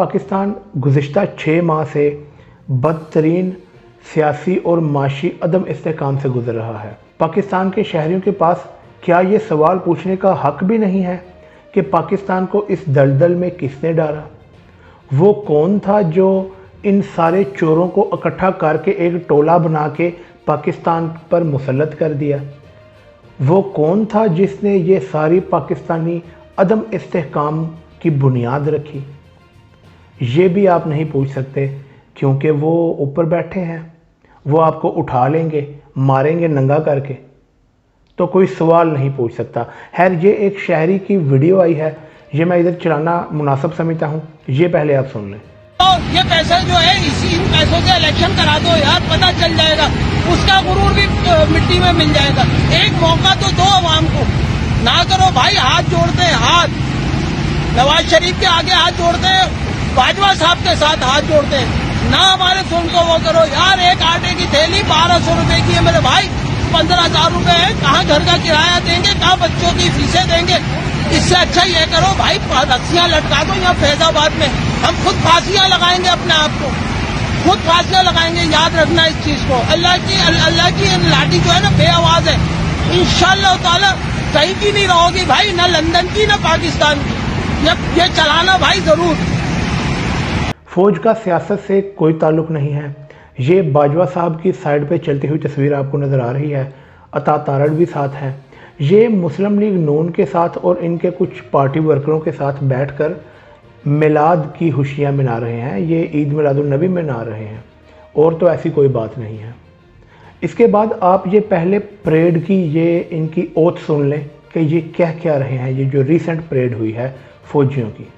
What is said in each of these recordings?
पाकिस्तान गुज़िश्ता 6 माह से बदतरीन सियासी और माशी अदम इस्तेहकाम से गुजर रहा है। पाकिस्तान के शहरियों के पास क्या ये सवाल पूछने का हक भी नहीं है कि पाकिस्तान को इस दलदल में किसने डाला? वो कौन था जो इन सारे चोरों को इकट्ठा करके एक टोला बना के पाकिस्तान पर मुसल्लत कर दिया? वो कौन था जिसने ये सारी पाकिस्तानी अदम इस्तेहकाम की बुनियाद रखी? ये भी आप नहीं पूछ सकते क्योंकि वो ऊपर बैठे हैं, वो आपको उठा लेंगे, मारेंगे नंगा करके, तो कोई सवाल नहीं पूछ सकता। खैर, ये एक शहरी की वीडियो आई है, ये मैं इधर चलाना मुनासिब समझता हूँ, ये पहले आप सुन लें। तो ये पैसे जो है इन पैसों से इलेक्शन करा दो यार, पता चल जाएगा, उसका गुरूर भी मिट्टी में मिल जाएगा। एक मौका तो दो आवाम को, ना करो भाई हाथ जोड़ते हैं, हाथ नवाज शरीफ के आगे हाथ जोड़ते हैं, बाजवा साहब के साथ हाथ जोड़ते हैं, ना हमारे सुन को वो करो यार। एक आटे की थैली 1200 रुपए की है मेरे भाई, 15,000 रुपए है, कहाँ घर का किराया देंगे, कहाँ बच्चों की फीसें देंगे? इससे अच्छा ये करो भाई, रस्सियां लटका दो यहाँ फैजाबाद में, हम खुद फांसियां लगाएंगे अपने आप को, खुद फांसियां लगाएंगे। याद रखना इस चीज को। अल्लाह की लाठी जो है ना बेआवाज है, इंशाअल्लाह ताला कहीं की नहीं रहोगी भाई, ना लंदन की ना पाकिस्तान की। ये चलाना भाई जरूर। फौज का सियासत से कोई ताल्लुक नहीं है। ये बाजवा साहब की साइड पे चलती हुई तस्वीर आपको नज़र आ रही है, अता तारड़ भी साथ है। ये मुस्लिम लीग नून के साथ और इनके कुछ पार्टी वर्करों के साथ बैठकर मिलाद की खुशियाँ मना रहे हैं, ये ईद मिलादुन नबी मना रहे हैं, और तो ऐसी कोई बात नहीं है। इसके बाद आप ये पहले परेड की ये इनकी ओथ सुन लें कि ये कह क्या रहे हैं। ये जो रिसेंट परेड हुई है फौजियों की,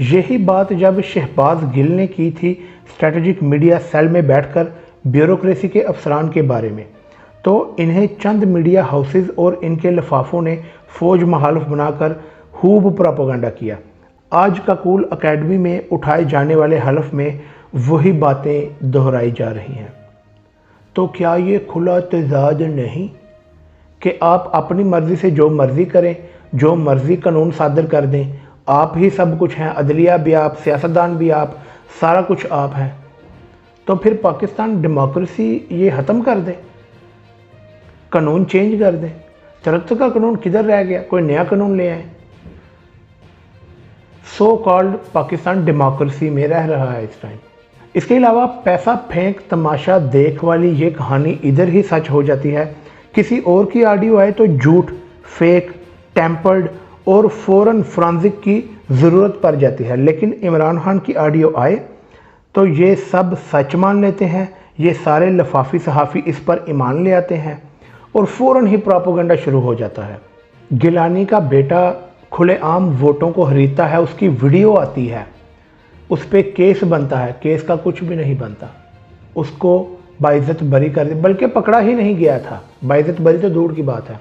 यही बात जब शहबाज गिल ने की थी स्ट्रेटेजिक मीडिया सेल में बैठकर ब्यूरोक्रेसी के अफसरान के बारे में, तो इन्हें चंद मीडिया हाउसेस और इनके लिफाफों ने फौज मुखालिफ बनाकर खूब प्रोपेगेंडा किया। आज काकूल अकेडमी में उठाए जाने वाले हलफ में वही बातें दोहराई जा रही हैं। तो क्या ये खुला तजाद नहीं कि आप अपनी मर्जी से जो मर्जी करें, जो मर्जी कानून सादर कर दें? आप ही सब कुछ हैं, अदलिया भी आप, सियासतदान भी आप, सारा कुछ आप हैं। तो फिर पाकिस्तान डेमोक्रेसी ये ख़त्म कर दें, कानून चेंज कर दें। तरक्की का कानून किधर रह गया? कोई नया कानून ले आए। सो कॉल्ड पाकिस्तान डेमोक्रेसी में रह रहा है इस टाइम। इसके अलावा पैसा फेंक तमाशा देख वाली ये कहानी इधर ही सच हो जाती है, किसी और की ऑडियो आए तो झूठ, फेक, टेम्पर्ड और फ़ौरन फ्रांजिक की ज़रूरत पड़ जाती है। लेकिन इमरान खान की ऑडियो आए तो ये सब सच मान लेते हैं। ये सारे लफाफी सहाफ़ी इस पर ईमान ले आते हैं और फ़ौरन ही प्रोपेगेंडा शुरू हो जाता है। गिलानी का बेटा खुलेआम वोटों को खरीदता है, उसकी वीडियो आती है, उस पर केस बनता है, केस का कुछ भी नहीं बनता, उसको बाइज्जत बरी कर दे, बल्कि पकड़ा ही नहीं गया था। बाइज्जत बरी तो दूर की बात है,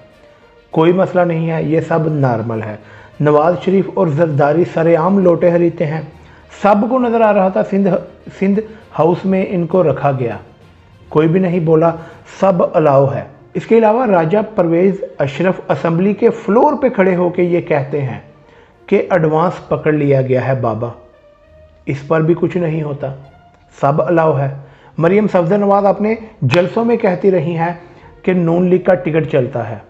कोई मसला नहीं है, ये सब नॉर्मल है। नवाज शरीफ और जरदारी सरेआम लोटे खरीदते हैं, सबको नज़र आ रहा था। सिंध हाउस में इनको रखा गया, कोई भी नहीं बोला, सब अलाउ है। इसके अलावा राजा परवेज़ अशरफ असम्बली के फ्लोर पे खड़े होकर ये कहते हैं कि एडवांस पकड़ लिया गया है बाबा, इस पर भी कुछ नहीं होता, सब अलाउ है। मरियम सफदर नवाज अपने जलसों में कहती रही हैं कि नून लीग का टिकट चलता है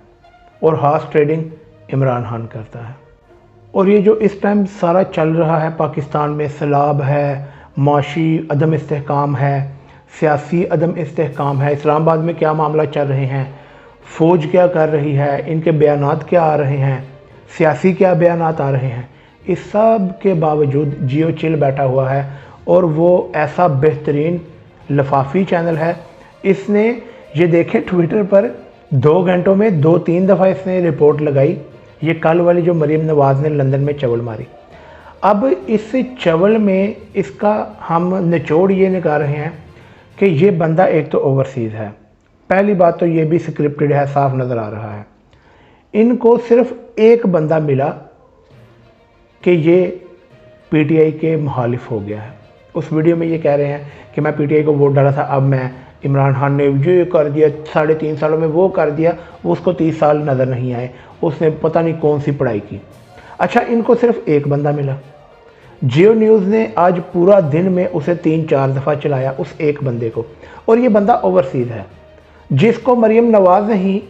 और हार्स ट्रेडिंग इमरान खान करता है। और ये जो इस टाइम सारा चल रहा है पाकिस्तान में, सैलाब है, माशी अदम इस्तेहकाम है, सियासी अदम इस्तेहकाम है, इस्लामाबाद में क्या मामला चल रहे हैं, फ़ौज क्या कर रही है, इनके बयानात क्या आ रहे हैं, सियासी क्या बयानात आ रहे हैं, इस सब के बावजूद जियो चिल बैठा हुआ है और वो ऐसा बेहतरीन लफाफी चैनल है। इसने ये देखें ट्विटर पर 2 घंटों में 2-3 दफ़ा इसने रिपोर्ट लगाई। ये कल वाली जो मरीम नवाज़ ने लंदन में चवल मारी, अब इस चवल में इसका हम निचोड़ ये निकाल रहे हैं कि ये बंदा एक तो ओवरसीज़ है। पहली बात तो ये भी स्क्रिप्टेड है, साफ नज़र आ रहा है। इनको सिर्फ एक बंदा मिला कि ये पीटीआई के मुखालिफ हो गया है। उस वीडियो में ये कह रहे हैं कि मैं पीटीआई को वोट डाला था, अब मैं इमरान खान ने ये कर दिया, 3.5 सालों में वो कर दिया, वो उसको 30 साल नज़र नहीं आए, उसने पता नहीं कौन सी पढ़ाई की। अच्छा, इनको सिर्फ एक बंदा मिला। जियो न्यूज़ ने आज पूरा दिन में उसे 3-4 दफ़ा चलाया, उस एक बंदे को, और ये बंदा ओवरसीज़ है जिसको मरीम नवाज़ ने ही,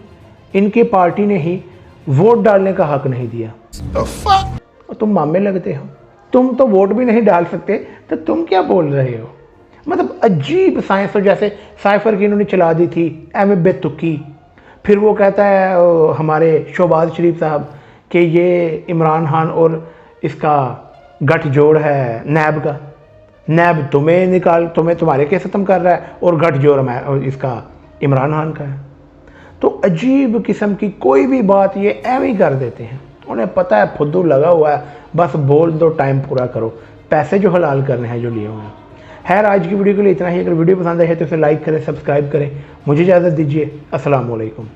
इनकी पार्टी ने ही वोट डालने का हक नहीं दिया। और तुम मामे लगते हो, तुम तो वोट भी नहीं डाल सकते, तो तुम क्या बोल रहे हो? मतलब अजीब साइंस हो, जैसे साइफर की इन्होंने चला दी थी एम बेतुकी। फिर वो कहता है हमारे शहबाज शरीफ साहब कि ये इमरान खान और इसका गठजोड़ है नैब का, नैब तुम्हें निकाल, तुम्हारे केस ख़त्म कर रहा है, और गठजोड़ में इसका इमरान खान का है। तो अजीब किस्म की कोई भी बात ये एवं ही कर देते हैं। उन्हें पता है फुद्दू लगा हुआ है, बस बोल दो, टाइम पूरा करो, पैसे जो हलाल करने हैं जो लिए हुए हैं। खैर, आज की वीडियो के लिए इतना ही। अगर वीडियो पसंद आए तो इसे लाइक करें, सब्सक्राइब करें। मुझे इजाज़त दीजिए। अस्सलाम वालेकुम।